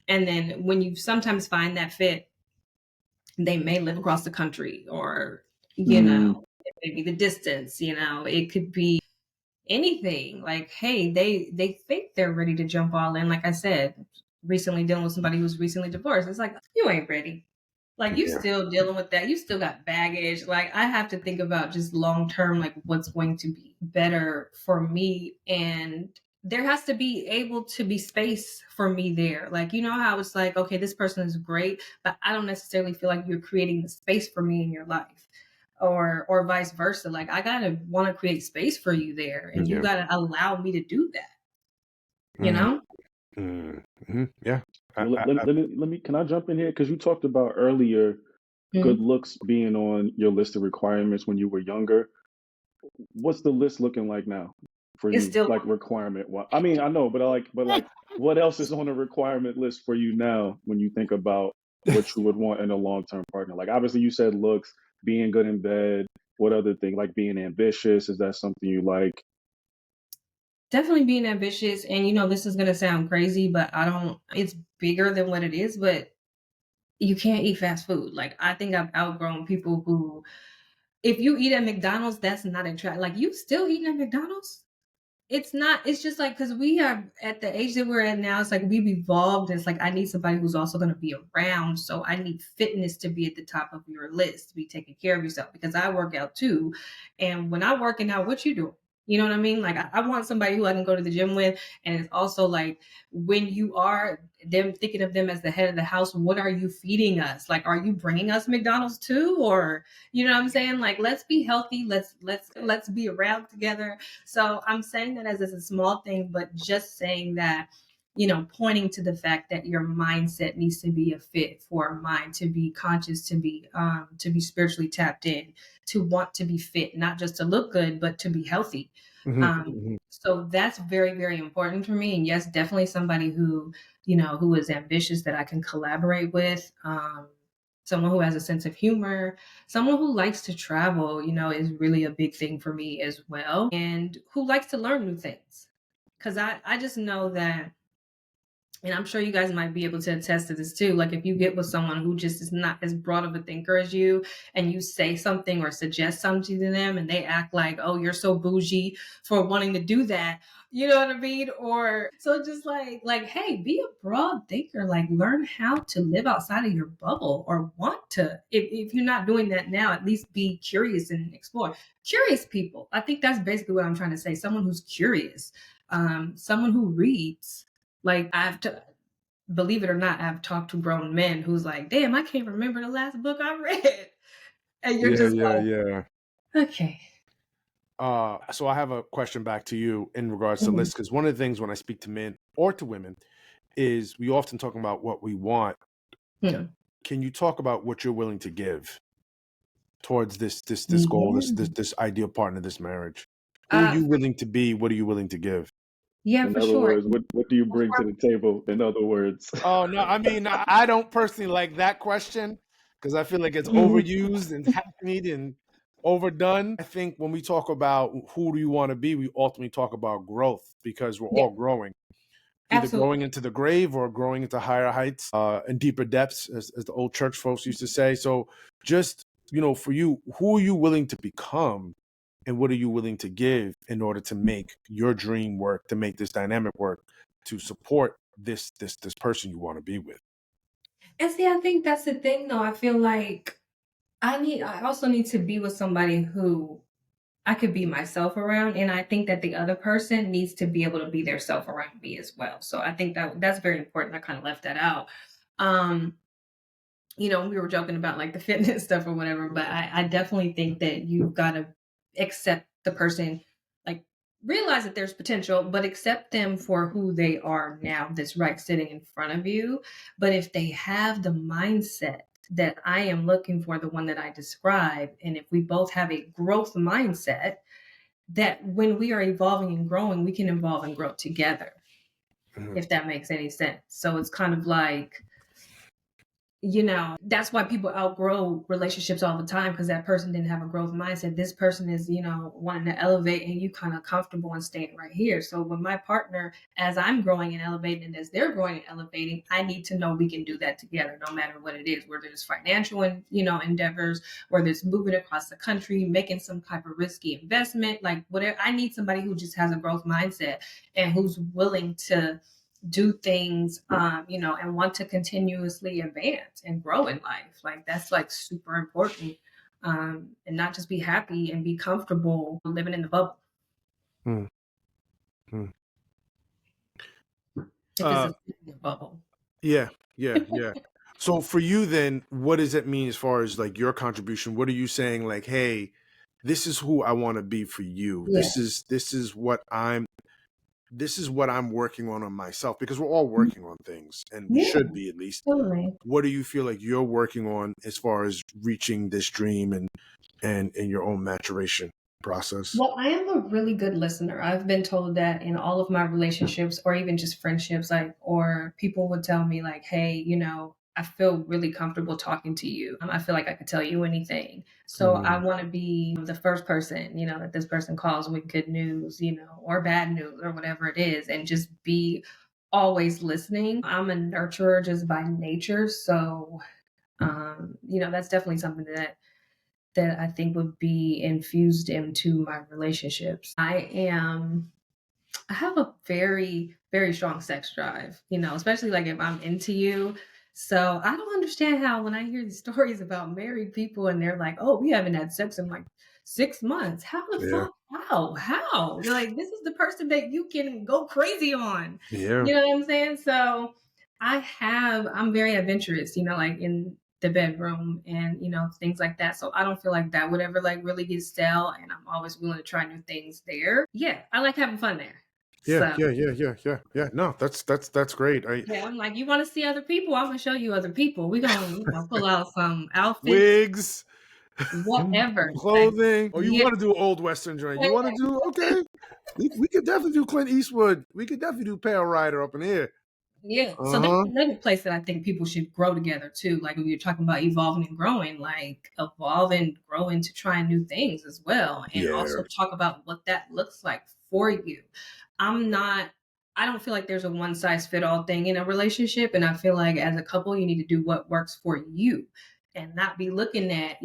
And then when you sometimes find that fit, they may live across the country or, Mm, it may be the distance, it could be anything. Like, hey, they think they're ready to jump all in. Like I said, recently dealing with somebody who's recently divorced. It's like, you ain't ready. Like you Yeah. still dealing with that. You still got baggage. Like I have to think about just long term, like what's going to be better for me. And there has to be able to be space for me there. Like, how it's like, okay, this person is great, but I don't necessarily feel like you're creating the space for me in your life. Or vice versa. Like I gotta want to create space for you there. And you Yeah. gotta allow me to do that, you Mm, know? yeah. well, let me. Can I jump in here? Because you talked about earlier good Mhm. looks being on your list of requirements when you were younger. What's the list looking like now for It's you? still Like requirement. I mean, I know, but what else is on the requirement list for you now when you think about what you would want in a long-term partner? Like, obviously, you said looks, being good in bed. What other thing? Like being ambitious? Is that something you like? definitely being ambitious. And this is gonna sound crazy, but I don't it's bigger than what it is, but you can't eat fast food. Like I think I've outgrown people who if you eat at McDonald's, that's not attractive. Like you still eating at McDonald's? It's not, it's just like, because we are at the age that we're at now, it's like we've evolved. It's like I need somebody who's also going to be around. So I need fitness to be at the top of your list, to be taking care of yourself, because I work out too. And when I'm working out, what you doing? You know what I mean? Like I want somebody who I can go to the gym with. And it's also like when you are them thinking of them as the head of the house, what are you feeding us? Like, are you bringing us McDonald's too? Or, you know what I'm saying? Like, let's be healthy. Let's be around together. So I'm saying that as a small thing, but just saying that, pointing to the fact that your mindset needs to be a fit for a mind to be conscious, to be spiritually tapped in, to want to be fit, not just to look good, but to be healthy. Mhm, Um, mhm. so that's very, very important for me. And yes, definitely somebody who is ambitious that I can collaborate with. Someone who has a sense of humor, someone who likes to travel, is really a big thing for me as well, and who likes to learn new things. Because I just know that and I'm sure you guys might be able to attest to this too. Like if you get with someone who just is not as broad of a thinker as you, and you say something or suggest something to them, and they act like, "Oh, you're so bougie for wanting to do that." You know what I mean? Or so just hey, be a broad thinker. Like learn how to live outside of your bubble, or want to. If you're not doing that now, at least be curious and explore. Curious people. I think that's basically what I'm trying to say. Someone who's curious, someone who reads. Like believe it or not, I've talked to grown men who's like, "Damn, I can't remember the last book I read," and you're Yeah, just yeah, yeah. like, "Okay." So I have a question back to you in regards to Mhm. lists, because one of the things when I speak to men or to women is we often talk about what we want. Hmm. Can you talk about what you're willing to give towards this goal, Yeah. this ideal partner, this marriage? Who are Uh, you willing to be? What are you willing to give? yeah, In for other sure. words, what do you bring to the table? In other words, Oh no, I mean I don't personally like that question because I feel like it's Mhm. overused and hackneyed and overdone. I think when we talk about who do you want to be, we ultimately talk about growth because we're Yeah, all growing, either absolutely. growing into the grave or growing into higher heights and deeper depths, as the old church folks used to say. So just, for you, who are you willing to become and what are you willing to give in order to make your dream work, to make this dynamic work, to support this person you want to be with? And see, I think that's the thing, though. I feel like I also need to be with somebody who I could be myself around, and I think that the other person needs to be able to be their self around me as well. So I think that that's very important. I kind of left that out. Um, we were joking about like the fitness stuff or whatever, but I definitely think that you've got to accept the person, like realize that there's potential, but accept them for who they are now, that's right sitting in front of you. But if they have the mindset that I am looking for, the one that I describe, and if we both have a growth mindset, that when we are evolving and growing, we can evolve and grow together, Mhm. if that makes any sense. So it's kind of like, that's why people outgrow relationships all the time, because that person didn't have a growth mindset. This person is, wanting to elevate, and you kind of comfortable and staying right here. So with my partner, as I'm growing and elevating, and as they're growing and elevating, I need to know we can do that together, no matter what it is, whether it's financial and, endeavors, whether it's moving across the country, making some type of risky investment, like whatever. I need somebody who just has a growth mindset and who's willing to do things, and want to continuously advance and grow in life. Like that's like super important. And not just be happy and be comfortable living in the bubble. Mhm. Mhm. If it's Uh, a bubble. yeah, yeah, yeah. So for you then, what does it mean as far as like your contribution? What are you saying like, hey, this is who I want to be for you. Yeah. This is what I'm working on myself, because we're all working on things and we Yeah, should be at least. totally. What do you feel like you're working on as far as reaching this dream and your own maturation process? Well, I am a really good listener. I've been told that in all of my relationships, or even just friendships, like, or people would tell me, like, hey, I feel really comfortable talking to you. I feel like I could tell you anything. So I Mm, want to be the first person, that this person calls with good news, or bad news or whatever it is, and just be always listening. I'm a nurturer just by nature. So, that's definitely something that I think would be infused into my relationships. I have a very, very strong sex drive, especially like if I'm into you. So I don't understand how when I hear these stories about married people and they're like, oh, we haven't had sex in like 6 months. How the yeah, fuck? How? Like, this is the person that you can go crazy on. yeah, You know what I'm saying? So I'm very adventurous, like in the bedroom and, things like that. So I don't feel like that would ever like really get stale. And I'm always willing to try new things there. Yeah, I like having fun there. yeah, So yeah, yeah, yeah, yeah, yeah. No, that's great. yeah, I'm like, you want to see other people? I'm gonna show you other people. We're gonna, pull out some outfits, Wigs, whatever. Like, clothing. Oh, you yeah, want to do an old Western joint? You want to do okay? We could definitely do Clint Eastwood. We could definitely do Pale Rider up in here. yeah. So Uh that's huh. another place that I think people should grow together too. Like when you're talking about evolving and growing, like evolve and grow into trying new things as well, and Yeah. also talk about what that looks like for you. I'm not. I don't feel like there's a one size fit all thing in a relationship. And I feel like as a couple, you need to do what works for you and not be looking at,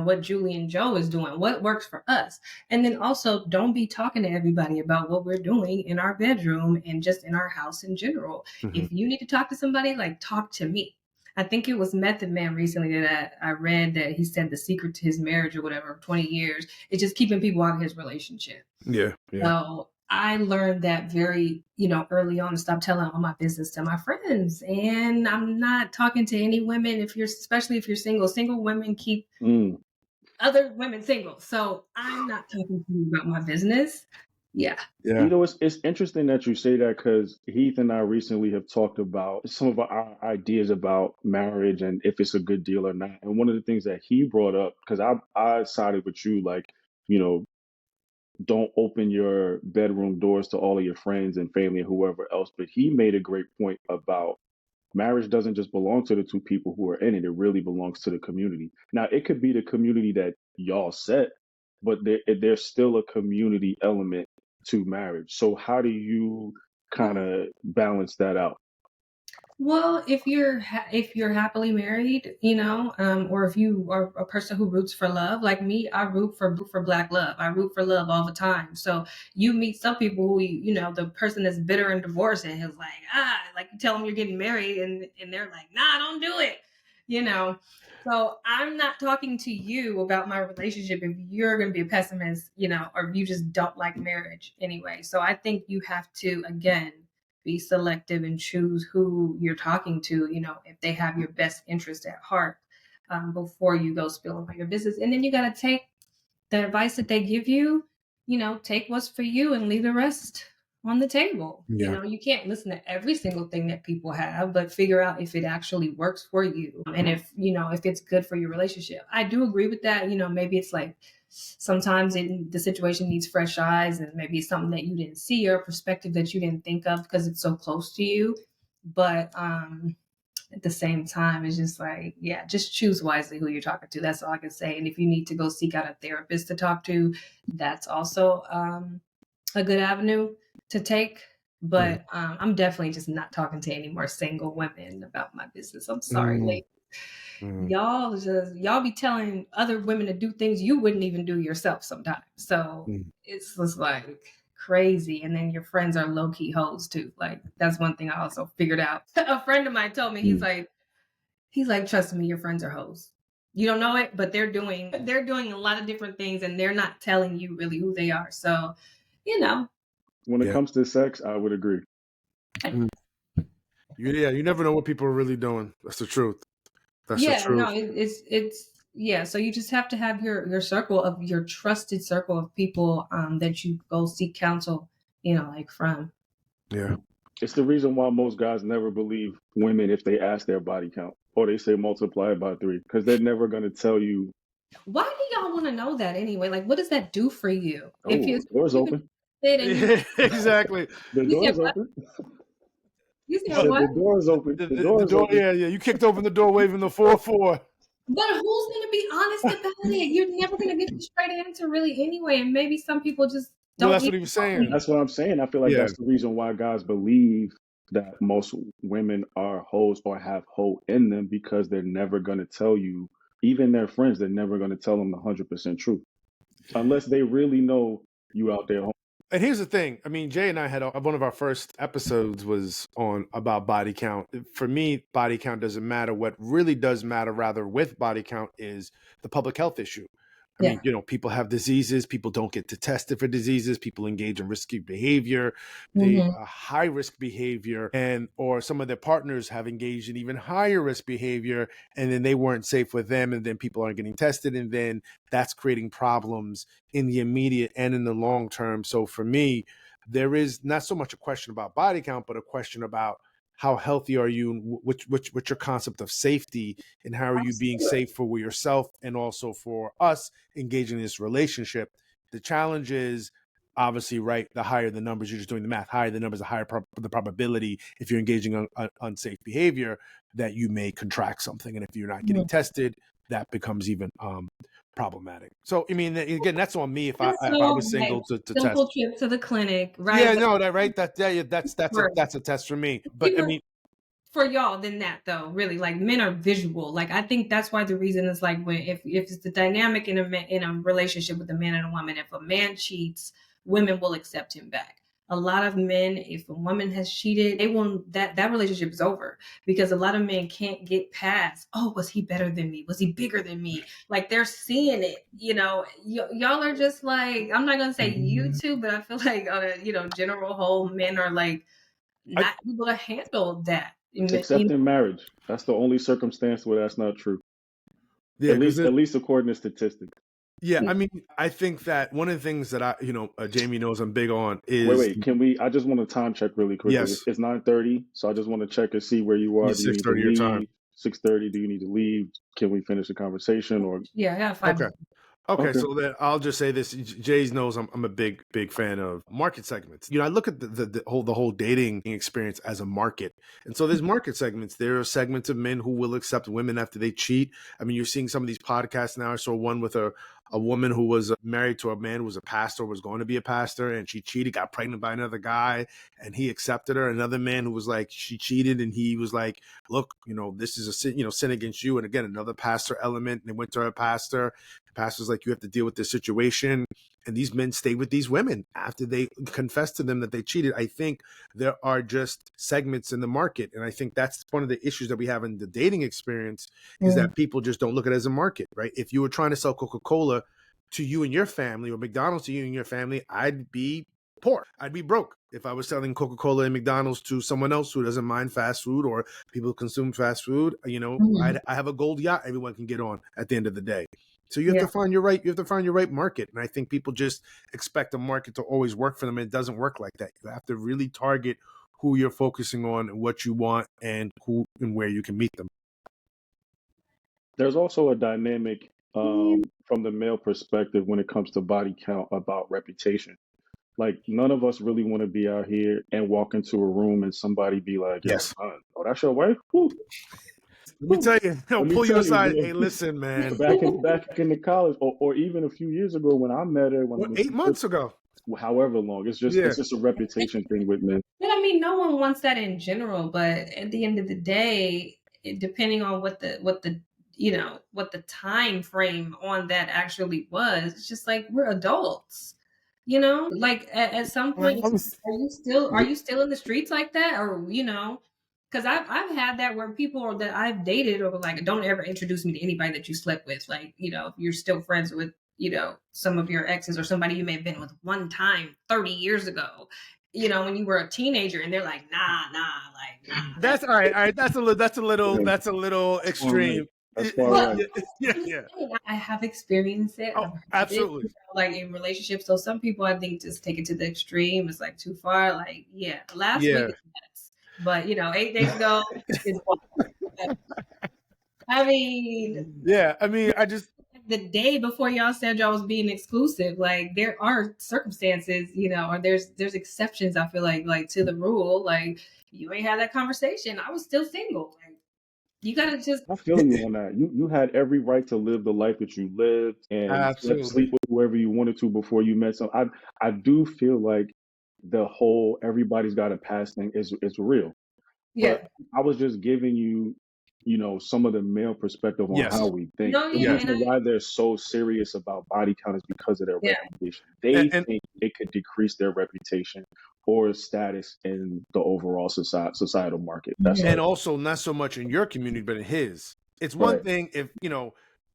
what Julie and Joe is doing, what works for us. And then also don't be talking to everybody about what we're doing in our bedroom and just in our house in general. Mhm. If you need to talk to somebody, like talk to me. I think it was Method Man recently that I read that he said the secret to his marriage or whatever, 20 years, is just keeping people out of his relationship. Yeah, yeah, So I learned that very, early on to stop telling all my business to my friends. And I'm not talking to any women especially if you're single. Single women keep Mm. other women single. So I'm not talking to you about my business. Yeah. yeah, It's interesting that you say that because Heath and I recently have talked about some of our ideas about marriage and if it's a good deal or not. And one of the things that he brought up, because I sided with you, like, you know, don't open your bedroom doors to all of your friends and family and whoever else. But he made a great point about marriage doesn't just belong to the two people who are in it. It really belongs to the community. Now, it could be the community that y'all set, but there's still a community element to marriage. So how do you kind Well, of balance that out? Well, if you're happily married, or if you are a person who roots for love, like me, I root for black love. I root for love all the time. So you meet some people who, the person that's bitter and divorced and is like, like you tell them you're getting married and they're like, nah, don't do it, you know. So I'm not talking to you about my relationship if you're going to be a pessimist, or if you just don't like marriage anyway. So I think you have to again be selective and choose who you're talking to, if they have your best interest at heart, before you go spilling all your business. And then you got to take the advice that they give you, take what's for you and leave the rest on the table. yeah, You can't listen to every single thing that people have, but figure out if it actually works for you and if it's good for your relationship. I do agree with that. Maybe it's like sometimes the situation needs fresh eyes and maybe it's something that you didn't see or a perspective that you didn't think of because it's so close to you. But at the same time, it's just like, yeah, just choose wisely who you're talking to. That's all I can say. And if you need to go seek out a therapist to talk to, that's also a good avenue to take. mm, But I'm definitely just not talking to any more single women about my business. I'm sorry, mm, ladies. mm, Y'all be telling other women to do things you wouldn't even do yourself sometimes. So mm, it's just like crazy. And then your friends are low key hoes too. Like that's one thing I also figured out. A friend of mine told me Mm. he's like, trust me, your friends are hoes. You don't know it, but they're doing a lot of different things and they're not telling you really who they are. So, you know, When it yeah, comes to sex, I would agree. mm. You never know what people are really doing. That's the truth. That's the yeah, no, truth. it's yeah. So you just have to have your circle of your trusted circle of people that you go seek counsel, like from. Yeah, It's the reason why most guys never believe women if they ask their body count or they say multiply it by three because they're never going to tell you, Why do y'all want to know that anyway? Like, what does that do for you? If oh, door's you're open. fit and you yeah, exactly. The you door said is what? open. You I said But said what? the door is open. The the door is door, open. yeah, yeah. You kicked open the door, waving the 4-4. But who's going to be honest about it? You're never going to get the straight answer, really, anyway. And maybe some people just Well, don't that's need what he to was know saying. me. That's what I'm saying. I feel like Yeah, that's the reason why guys believe that most women are hoes or have hoe in them because they're never going to tell you, even their friends, they're never going to tell them the 100% truth unless they really know you out there. and here's the thing. I mean, Jay and I had one of our first episodes was on about body count. For me, body count doesn't matter. What really does matter, rather, with body count is the public health issue. I Yeah. mean, people have diseases. People don't get to tested for diseases. People engage in risky behavior, the Hmm. high risk behavior, and or some of their partners have engaged in even higher risk behavior, and then they weren't safe with them, and then people aren't getting tested, and then that's creating problems in the immediate and in the long term. So for me, there is not so much a question about body count, but a question about how healthy are you, and what's your concept of safety, and how are you being Absolutely. safe for yourself and also for us engaging in this relationship. The challenge is obviously, right, the higher the numbers, you're just doing the math, higher the numbers, the higher the probability, if you're engaging in unsafe behavior, that you may contract something. And if you're not getting tested, that becomes even problematic. So I mean, again, that's on me if I So, was like, single to test. simple trip to the clinic, right? Yeah, But no, that right. That's a test for me. But I deeper mean, for y'all than that, though. Really, like men are visual. Like I think that's why the reason is like when if it's the dynamic in in a relationship with a man and a woman, if a man cheats, women will accept him back. A lot of men, if a woman has cheated, they won't. That relationship is over because a lot of men can't get past. Oh, was he better than me? Was he bigger than me? Like they're seeing it. Y'all are just like, I'm not gonna say you two, but I feel like on a general whole, men are like I not able to handle that. Except in marriage. That's the only circumstance where that's not true. yeah, because At least according to statistics. yeah, I mean, I think that one of the things that Jamie knows I'm big on is Wait. Can we? I just want to time check really quickly. yes, It's 9:30, so I just want to check and see where you are. it's Do you need to 6:30 your time. leave? 6:30. Do you need to leave? Can we finish the conversation? Or Yeah, I got 5 Okay. minutes. Okay, okay, so then I'll just say this: Jay's knows I'm a big fan of market segments. I look at the whole dating experience as a market, and so there's market segments. There are segments of men who will accept women after they cheat. I mean, you're seeing some of these podcasts now. I saw one with a woman who was married to a man who was a pastor, was going to be a pastor, and she cheated, got pregnant by another guy, and he accepted her. Another man who was like, she cheated, and he was like, look, this is a sin, sin against you. And again, another pastor element. And they went to her pastor. The pastor's like, you have to deal with this situation. And these men stay with these women after they confess to them that they cheated. I think there are just segments in the market. And I think that's one of the issues that we have in the dating experience is that people just don't look at it as a market, right? If you were trying to sell Coca-Cola to you and your family or McDonald's to you and your family, I'd be poor. I'd be broke if I was selling Coca-Cola and McDonald's to someone else who doesn't mind fast food or people who consume fast food. I have a gold yacht everyone can get on at the end of the day. So you have to find your right market. And I think people just expect the market to always work for them. And it doesn't work like that. You have to really target who you're focusing on and what you want and who and where you can meet them. there's also a dynamic from the male perspective when it comes to body count about reputation. Like none of us really want to be out here and walk into a room and somebody be like, "Yo, Yes. son, oh, that's your wife." Whew. Let me tell you, Let me pull you tell you, aside. bro. Hey, listen, man. back in the college, or even a few years ago when I met her, when 8 months ago. however long, it's Yeah. just a reputation thing with men. But I mean, no one wants that in general. But at the end of the day, depending on what the what the time frame on that actually was, it's just like we're adults. Like at some point, are you still in the streets like that, or because I've had that where people that I've dated or like, don't ever introduce me to anybody that you slept with. Like, if you're still friends with, some of your exes or somebody you may have been with one time 30 years ago, when you were a teenager, and they're like, nah, like, nah. That's all right. All right. That's a little extreme. That's far right. Yeah. I have experienced it. Oh, I've heard absolutely. it, like in relationships. So some people, I think, just take it to the extreme. It's like too far. Like, yeah, last Yeah. week is nuts. But 8 days ago is wild. I mean, Yeah. I mean, I just the day before y'all said y'all was being exclusive, like there are circumstances, or there's exceptions. I feel like to the rule. Like you ain't had that conversation. I was still single. Like you gotta just I feel you on that. You had every right to live the life that you lived and absolutely. sleep with whoever you wanted to before you met some. I do feel like the whole everybody's got a past thing is real. But yeah. I was just giving you, some of the male perspective on how Yes. we think. No, The yeah, Yeah. and reason why they're so serious about body count is because of their yeah. reputation. They And think it could decrease their reputation or status in the overall societal market. That's and all. also not so much in your community, but in his. It's one Right. thing if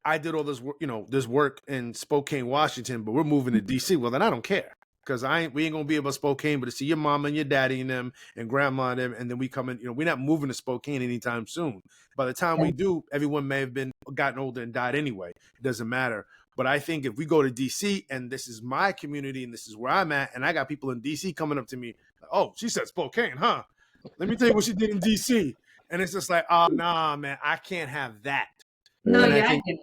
I did all this work, this work in Spokane, Washington, but we're moving to DC. Well, then I don't care because we ain't gonna be able to Spokane, but to see your mama and your daddy and them and grandma and them, and then we come in. We're not moving to Spokane anytime soon. By the time we do, everyone may have gotten older and died anyway. It doesn't matter. But I think if we go to DC and this is my community and this is where I'm at, and I got people in DC coming up to me, oh, she said Spokane, huh? Let me tell you what she did in DC. And it's just like, oh, nah, man, I can't have that. No, And I Yeah. yeah, I think, get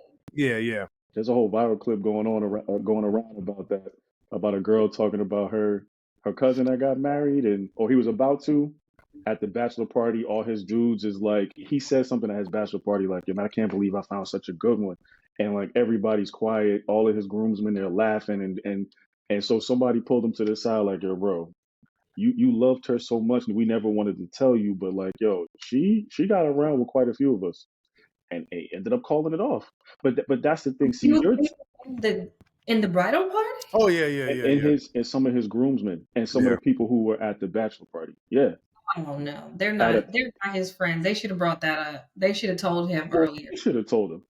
it. yeah. There's a whole viral clip going around about that, about a girl talking about her cousin that got married or he was about to, at the bachelor party, all his dudes is like, he says something at his bachelor party, like, "Yo, man, I can't believe I found such a good one." And like everybody's quiet, all of his groomsmen, they're laughing, and so somebody pulled him to the side, like, "Yo, bro, you loved her so much, and we never wanted to tell you, but like, yo, she got around with quite a few of us." And he ended up calling it off. But that's the thing. He See, was you're in the bridal party? Oh yeah, yeah, yeah, in yeah, his and some of his groomsmen and some of yeah. the people who were at the bachelor party. Yeah, Oh no, at a they're not his friends. They should have brought that up. They should have told him well, earlier. she should have told him.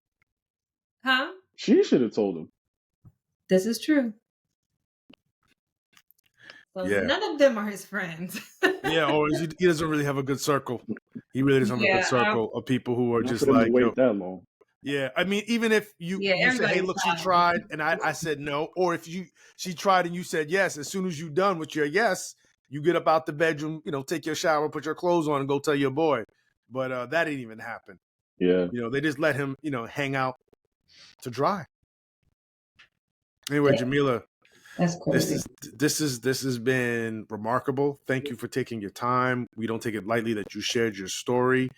Huh? She should have told him. This is true. So Yeah. none of them are his friends. Yeah, or he doesn't really have a good circle. He really doesn't have a good Yeah, circle of people who are Not for just them to like, yo, wait that long. yeah. I mean, even if you yeah, say, hey, everybody's look, she silent. tried, and I said no, or if she tried and you said yes, as soon as you done with your yes, you get up out the bedroom, take your shower, put your clothes on, and go tell your boy. But that didn't even happen. Yeah. They just let him, hang out to dry. Anyway, Jameela, That's crazy. this has been remarkable. Thank you for taking your time. We don't take it lightly that you shared your story.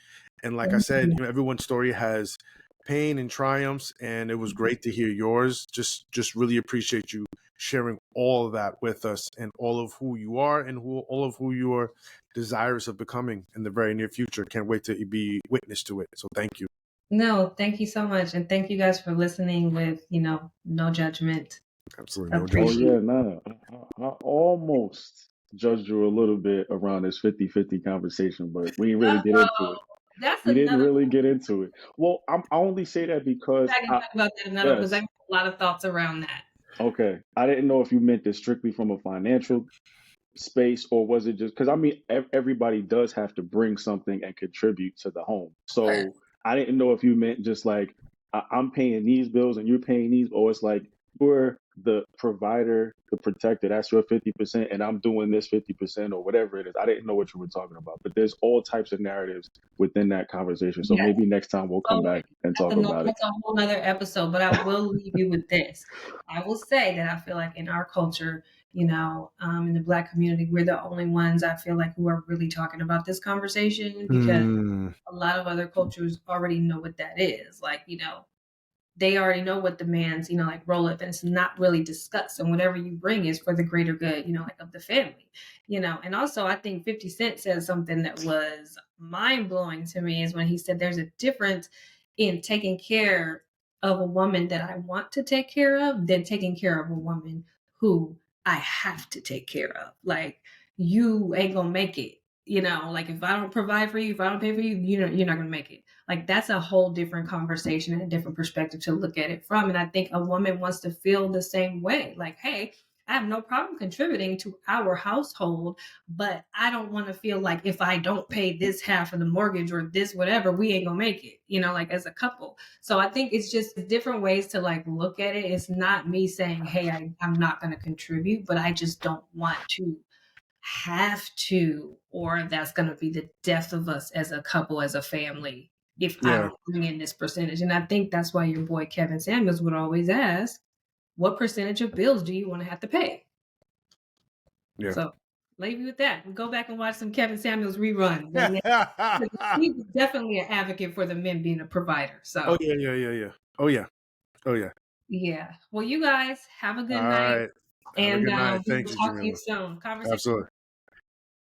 And like I said, everyone's story has pain and triumphs, and it was great to hear yours. Just really appreciate you sharing all of that with us, and all of who you are, and all of who you are desirous of becoming in the very near future. Can't wait to be witness to it. So thank you. No, thank you so much. And thank you guys for listening with, no judgment. Absolutely no Oh judgment. yeah, nah. I almost judged you a little bit around this 50-50 conversation, but we didn't really get into it. That's We didn't another really get into it. Well, I only say that because I can talk about that another because I yes, have a lot of thoughts around that. okay. I didn't know if you meant this strictly from a financial space, or was it just because I mean everybody does have to bring something and contribute to the home. Sure. So I didn't know if you meant just like I'm paying these bills and you're paying these, or it's like you're the provider, the protector, that's your 50%, and I'm doing this 50%, or whatever it is. I didn't know what you were talking about, but there's all types of narratives within that conversation. So Yes. maybe next time we'll come So back and talk about it. that's a whole other episode, but I will leave you with this. I will say that I feel like in our culture, in the Black community, we're the only ones I feel like who are really talking about this conversation, because a lot of other cultures already know what that is. Like, they already know what the man's, like role is, and it's not really discussed. And whatever you bring is for the greater good, like of the family, And also, I think 50 Cent said something that was mind blowing to me is when he said there's a difference in taking care of a woman that I want to take care of than taking care of a woman who I have to take care of. Like, you ain't gonna make it. Like if I don't provide for you, if I don't pay for you, you're not gonna make it. Like that's a whole different conversation and a different perspective to look at it from. And I think a woman wants to feel the same way. Like, hey, I have no problem contributing to our household, but I don't want to feel like if I don't pay this half of the mortgage or this whatever, we ain't gonna make it, like as a couple. So I think it's just different ways to like look at it. It's not me saying, hey, I'm not gonna contribute, but I just don't want to have to, or that's going to be the death of us as a couple, as a family, if I don't bring in this percentage. And I think that's why your boy Kevin Samuels would always ask, what percentage of bills do you want to have to pay? Yeah. So leave you with that. Go back and watch some Kevin Samuels reruns. And he was definitely an advocate for the men being a provider. So Oh yeah. Oh yeah. yeah. Well, you guys have a good All night. right. Have a And good night. we Thank will you, talk to you Jameela. soon. Conversation Absolutely.